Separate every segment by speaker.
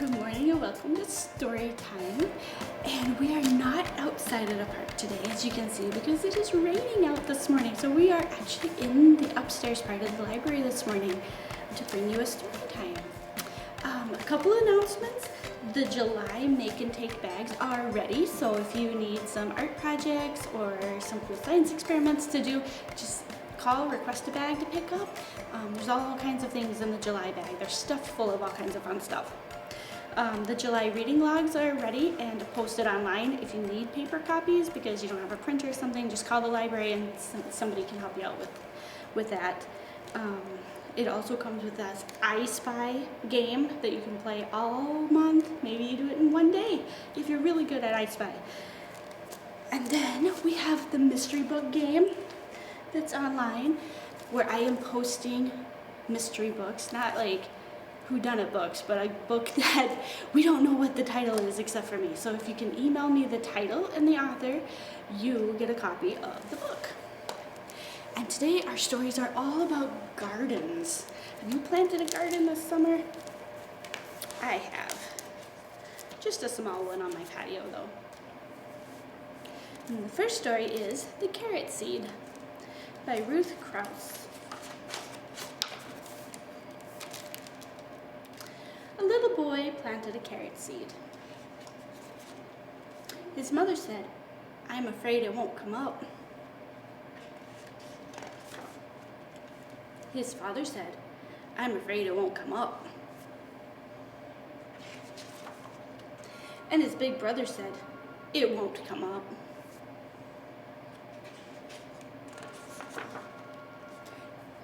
Speaker 1: Good morning and welcome to story time. And we are not outside of the park today, as you can see, because it is raining out this morning. So we are actually in the upstairs part of the library this morning to bring you a story time. A couple announcements. The July make and take bags are ready. So if you need some art projects or some cool science experiments to do, just call, request a bag to pick up. There's all kinds of things in the July bag. They're stuffed full of all kinds of fun stuff. The July reading logs are ready and posted online. If you need paper copies because you don't have a printer or something, just call the library and somebody can help you out with that. It also comes with this I Spy game that you can play all month. Maybe you do it in one day if you're really good at I Spy. And then we have the mystery book game that's online where I am posting mystery books, not like whodunit books, but a book that we don't know what the title is except for me. So if you can email me the title and the author, you get a copy of the book. And today our stories are all about gardens. Have you planted a garden this summer? I have. Just a small one on my patio though. And the first story is The Carrot Seed by Ruth Krauss. A little boy planted a carrot seed. His mother said, "I'm afraid it won't come up." His father said, "I'm afraid it won't come up." And his big brother said, "It won't come up."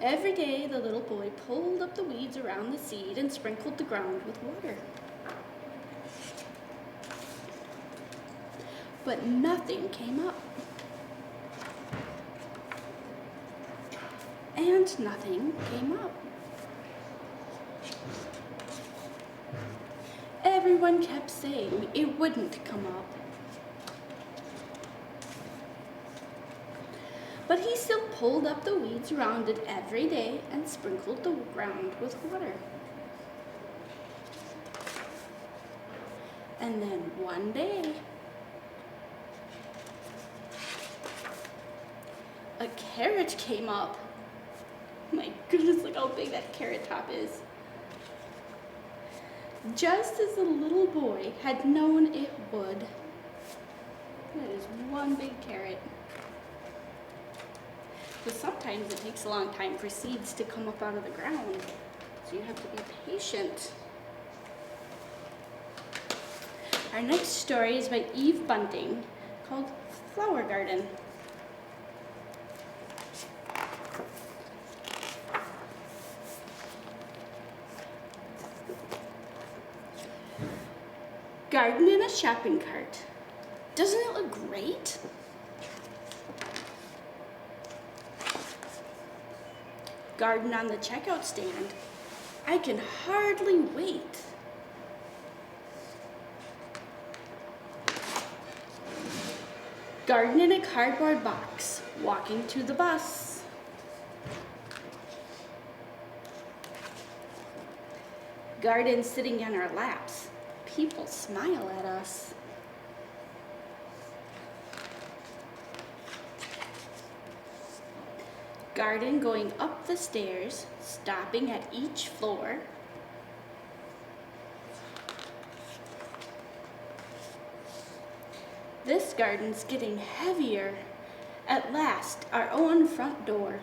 Speaker 1: Every day, the little boy pulled up the weeds around the seed and sprinkled the ground with water. But nothing came up. And nothing came up. Everyone kept saying it wouldn't come up. But he still pulled up the weeds around it every day and sprinkled the ground with water. And then one day, a carrot came up. My goodness, look how big that carrot top is. Just as the little boy had known it would. That is one big carrot. But sometimes it takes a long time for seeds to come up out of the ground, so you have to be patient. Our next story is by Eve Bunting, called Flower Garden. Garden in a shopping cart. Doesn't it look great? Garden on the checkout stand. I can hardly wait. Garden in a cardboard box, walking to the bus. Garden sitting on our laps. People smile at us. Garden going up the stairs, stopping at each floor. This garden's getting heavier. At last, our own front door.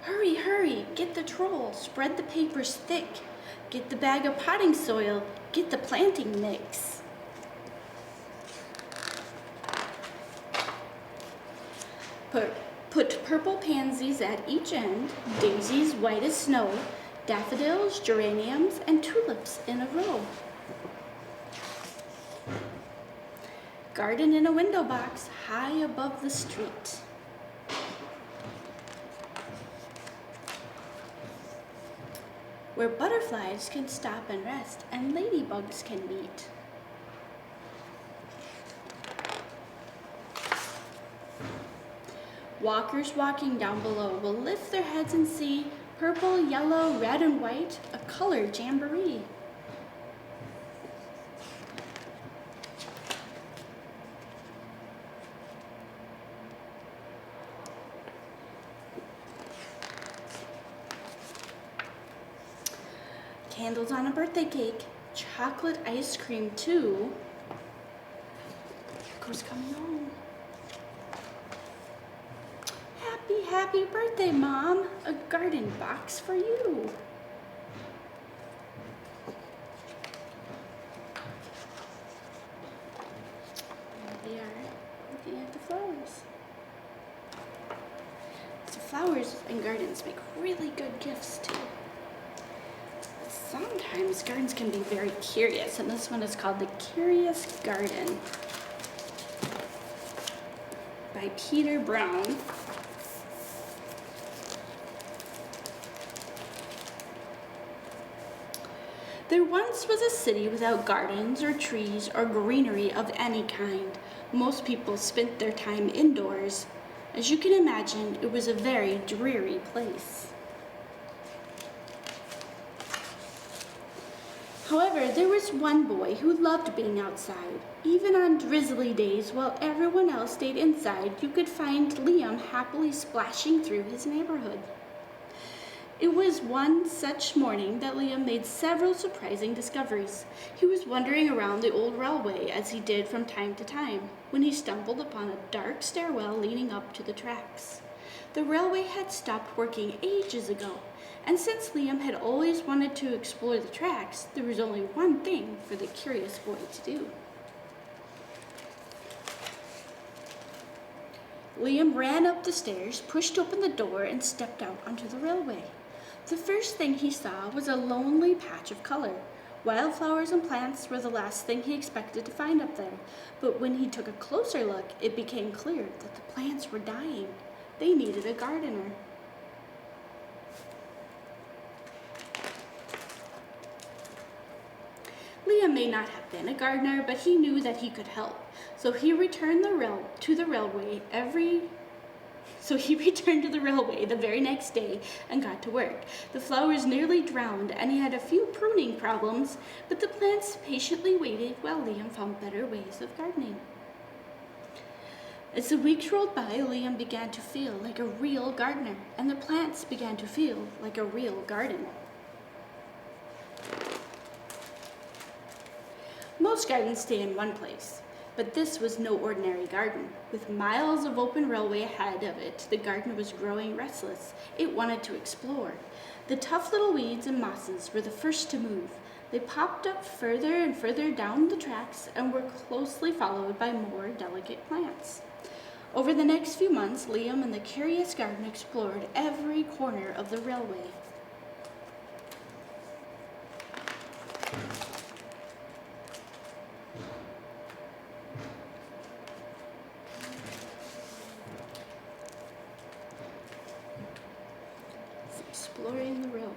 Speaker 1: Hurry, hurry, get the troll, spread the papers thick. Get the bag of potting soil, get the planting mix. Put purple pansies at each end, daisies white as snow, daffodils, geraniums, and tulips in a row. Garden in a window box high above the street. Where butterflies can stop and rest and ladybugs can meet. Walkers walking down below will lift their heads and see Purple, yellow, red, and white, a color jamboree. Candles on a birthday cake, chocolate ice cream too. Look who's coming home. Happy birthday, Mom. A garden box for you. There they are, looking at the flowers. So flowers and gardens make really good gifts too. Sometimes gardens can be very curious, and this one is called The Curious Garden by Peter Brown. There once was a city without gardens or trees or greenery of any kind. Most people spent their time indoors. As you can imagine, it was a very dreary place. However, there was one boy who loved being outside. Even on drizzly days while everyone else stayed inside, you could find Liam happily splashing through his neighborhood. It was one such morning that Liam made several surprising discoveries. He was wandering around the old railway as he did from time to time, when he stumbled upon a dark stairwell leading up to the tracks. The railway had stopped working ages ago, and since Liam had always wanted to explore the tracks, there was only one thing for the curious boy to do. Liam ran up the stairs, pushed open the door, and stepped out onto the railway. The first thing he saw was a lonely patch of color. Wildflowers and plants were the last thing he expected to find up there, but when he took a closer look, it became clear that the plants were dying. They needed a gardener. Liam may not have been a gardener, but he knew that he could help. So he returned to the railway the very next day and got to work. The flowers nearly drowned, and he had a few pruning problems, but the plants patiently waited while Liam found better ways of gardening. As the weeks rolled by, Liam began to feel like a real gardener, and the plants began to feel like a real garden. Most gardens stay in one place, but this was no ordinary garden. With miles of open railway ahead of it, the garden was growing restless. It wanted to explore. The tough little weeds and mosses were the first to move. They popped up further and further down the tracks and were closely followed by more delicate plants. Over the next few months, Liam and the curious garden explored every corner of the railway. Exploring the railway.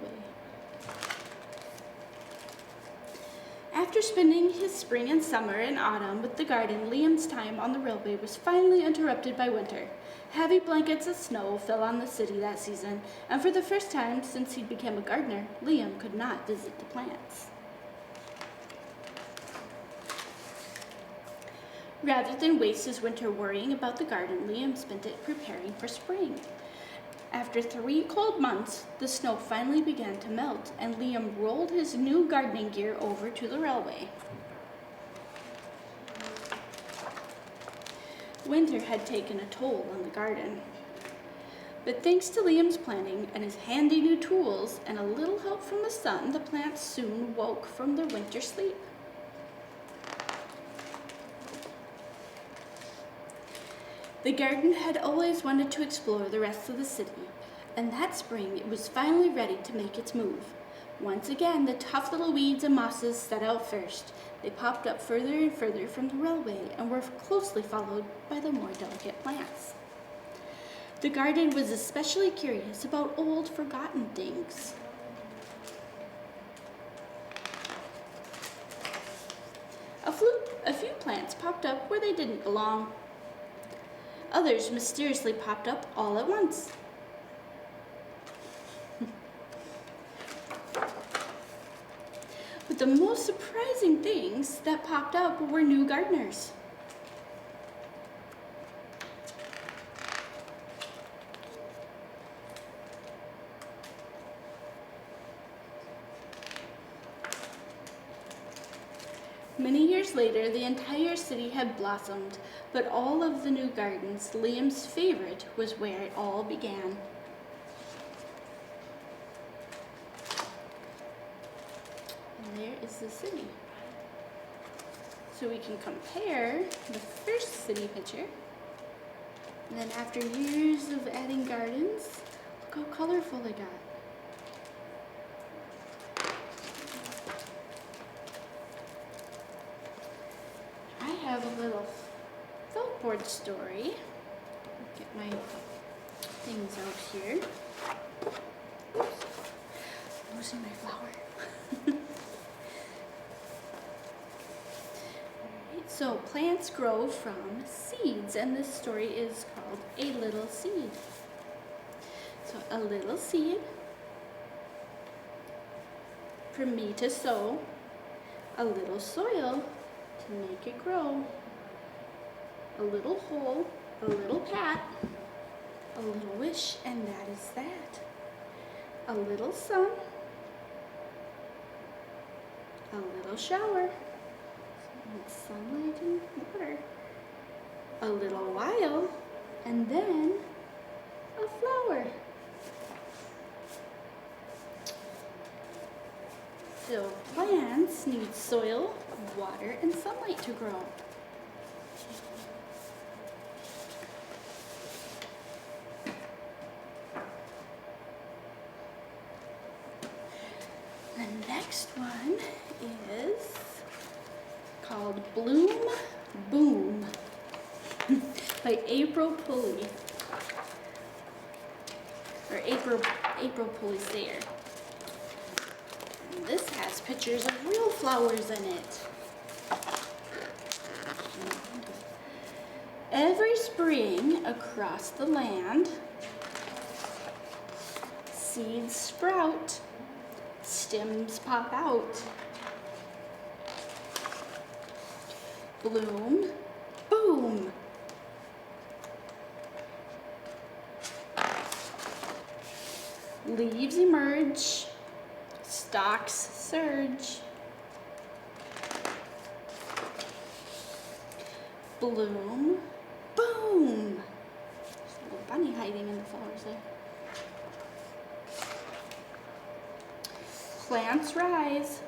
Speaker 1: After spending his spring and summer and autumn with the garden, Liam's time on the railway was finally interrupted by winter. Heavy blankets of snow fell on the city that season, and for the first time since he became a gardener, Liam could not visit the plants. Rather than waste his winter worrying about the garden, Liam spent it preparing for spring. After 3 cold months, the snow finally began to melt, and Liam rolled his new gardening gear over to the railway. Winter had taken a toll on the garden. But thanks to Liam's planning and his handy new tools and a little help from the sun, the plants soon woke from their winter sleep. The garden had always wanted to explore the rest of the city, and that spring it was finally ready to make its move. Once again, the tough little weeds and mosses set out first. They popped up further and further from the railway and were closely followed by the more delicate plants. The garden was especially curious about old, forgotten things. A few plants popped up where they didn't belong. Others mysteriously popped up all at once. the most surprising things that popped up were new gardeners. Many years later, the entire city had blossomed, but all of the new gardens, Liam's favorite was where it all began. And there is the city. So we can compare the first city picture, and then after years of adding gardens, look how colorful it got. I have a little Billboard story. Get my things out here. Oops, I'm losing my flower. Alright, so plants grow from seeds, and this story is called A Little Seed. So a little seed for me to sow, a little soil to make it grow, a little hole, a little pat, a little wish, and that is that. A little sun, a little shower, sunlight and water, a little while, and then a flower. So plants need soil, water, and sunlight to grow. The next one is called Bloom Boom by April Pulley, or April Pulley Sayer. This has pictures of real flowers in it. Every spring across the land, seeds sprout, stems pop out. Bloom, boom. Leaves emerge, stalks surge. Bloom, boom. There's a little bunny hiding in the flowers there. Plants rise,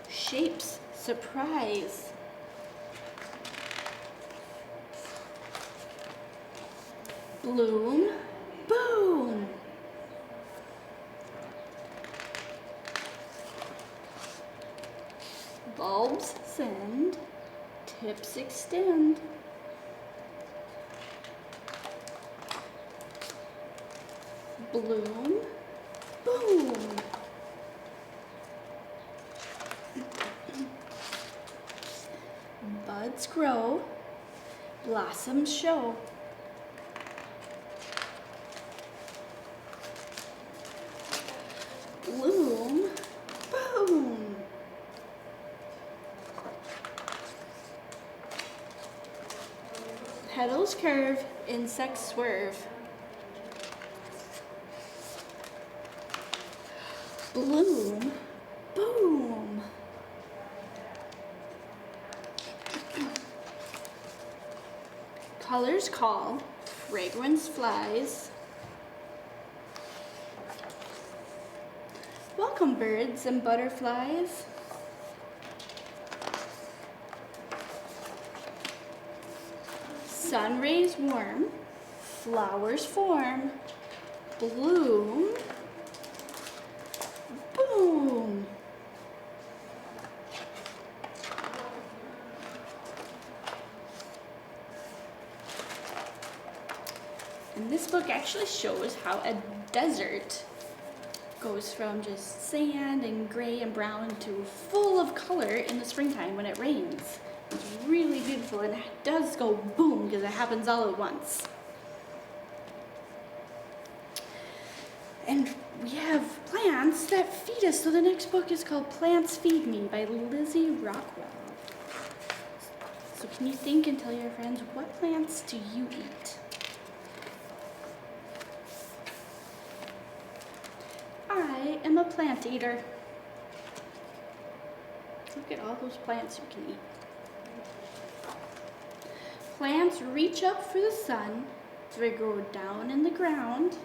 Speaker 1: shapes surprise. Bloom, boom. Bulbs send, tips extend. Bloom, boom. Buds grow, blossoms show. Bloom, boom. Petals curve, insects swerve. Bloom, boom. Colors call, fragrance flies. Welcome birds and butterflies. Sun rays warm, flowers form. Bloom, boom. And this book actually shows how a desert goes from just sand and gray and brown to full of color in the springtime when it rains. It's really beautiful, and it does go boom because it happens all at once. And we have plants that feed us. So the next book is called Plants Feed Me by Lizzie Rockwell. So can you think and tell your friends, what plants do you eat? I am a plant eater. Look at all those plants you can eat. Plants reach up for the sun, so they grow down in the ground.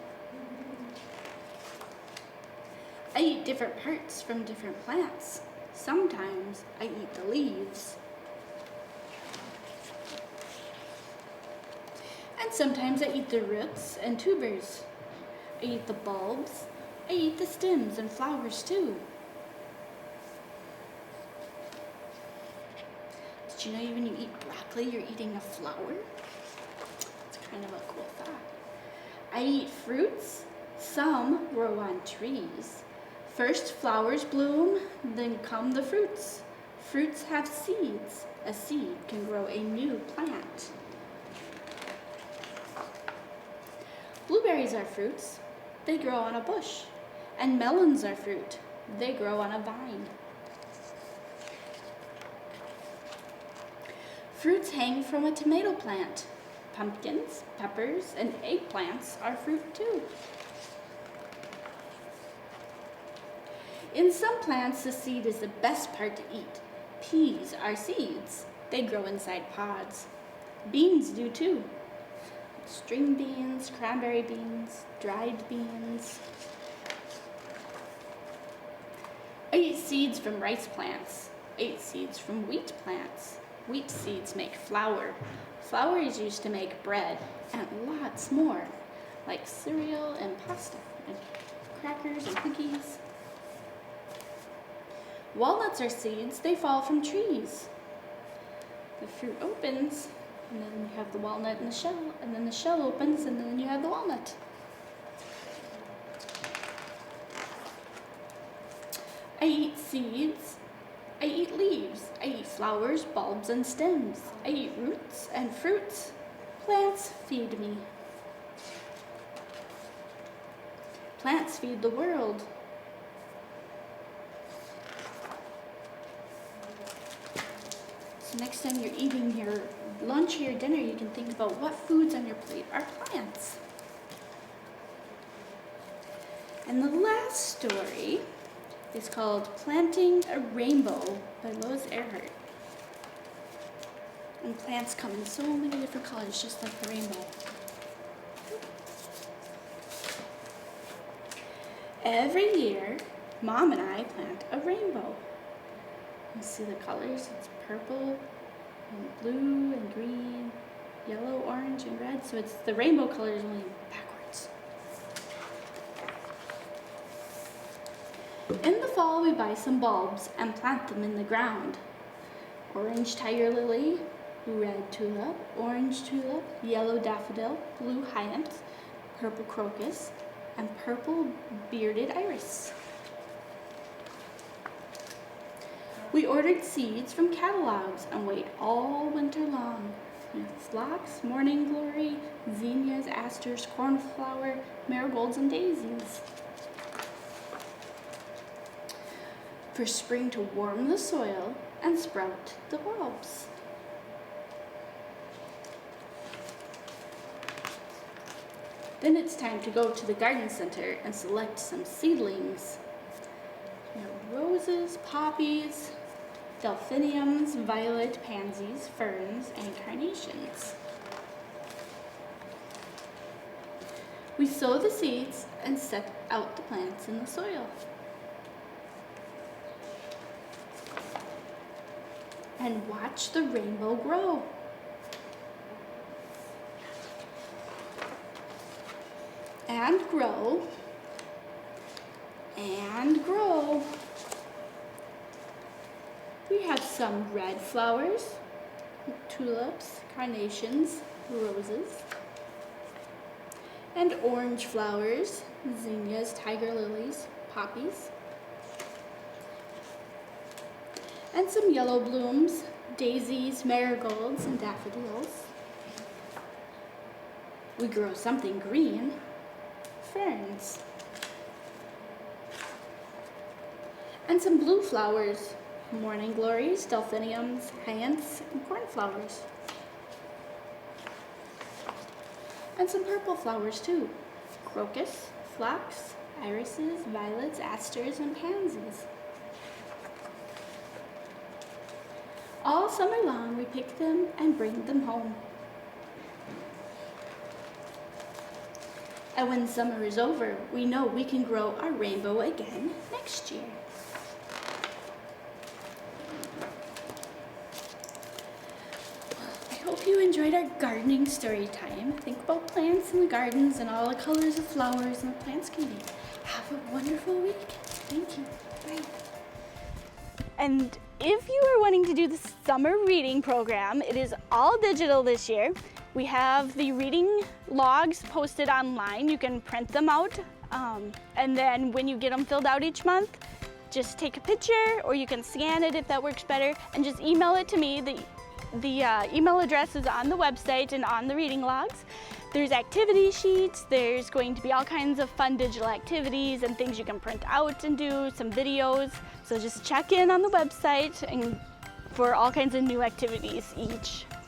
Speaker 1: I eat different parts from different plants. Sometimes I eat the leaves. And sometimes I eat the roots and tubers. I eat the bulbs. I eat the stems and flowers too. Did you know when you eat broccoli, you're eating a flower? It's kind of a cool thought. I eat fruits. Some grow on trees. First flowers bloom, then come the fruits. Fruits have seeds. A seed can grow a new plant. Blueberries are fruits. They grow on a bush. And melons are fruit. They grow on a vine. Fruits hang from a tomato plant. Pumpkins, peppers, and eggplants are fruit too. In some plants, the seed is the best part to eat. Peas are seeds. They grow inside pods. Beans do too. String beans, cranberry beans, dried beans. I eat seeds from rice plants. I eat seeds from wheat plants. Wheat seeds make flour. Flour is used to make bread and lots more, like cereal and pasta and crackers and cookies. Walnuts are seeds. They fall from trees. The fruit opens, and then you have the walnut in the shell, and then the shell opens, and then you have the walnut. I eat seeds. I eat leaves. I eat flowers, bulbs, and stems. I eat roots and fruits. Plants feed me. Plants feed the world. So next time you're eating your lunch or your dinner, you can think about what foods on your plate are plants. And the last story is called Planting a Rainbow by Lois Earhart. And plants come in so many different colors, just like the rainbow. Every year, Mom and I plant a rainbow. You see the colors? It's purple and blue and green, yellow, orange, and red. So it's the rainbow colors only backwards. In the fall, we buy some bulbs and plant them in the ground. Orange tiger lily, red tulip, orange tulip, yellow daffodil, blue hyacinth, purple crocus, and purple bearded iris. We ordered seeds from catalogs and wait all winter long. We have phlox, morning glory, zinnias, asters, cornflower, marigolds, and daisies. For spring to warm the soil and sprout the bulbs. Then it's time to go to the garden center and select some seedlings. We have roses, poppies, delphiniums, violet, pansies, ferns, and carnations. We sow the seeds and set out the plants in the soil. And watch the rainbow grow. And grow. And grow. We have some red flowers, tulips, carnations, roses, and orange flowers, zinnias, tiger lilies, poppies, and some yellow blooms, daisies, marigolds, and daffodils. We grow something green, ferns. And some blue flowers, morning glories, delphiniums, hyanths, and cornflowers. And some purple flowers too, crocus, phlox, irises, violets, asters, and pansies. All summer long we pick them and bring them home. And when summer is over, we know we can grow our rainbow again next year. I hope you enjoyed our gardening story time. Think about plants in the gardens and all the colors of flowers and the plants can be. Have a wonderful week. Thank you. Bye. And if you are wanting to do the summer reading program, it is all digital this year. We have the reading logs posted online. You can print them out, and then when you get them filled out each month, just take a picture, or you can scan it if that works better, and just email it to me. The email address is on the website and on the reading logs. There's activity sheets, there's going to be all kinds of fun digital activities and things you can print out and do, some videos. So just check in on the website and for all kinds of new activities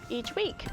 Speaker 1: each week.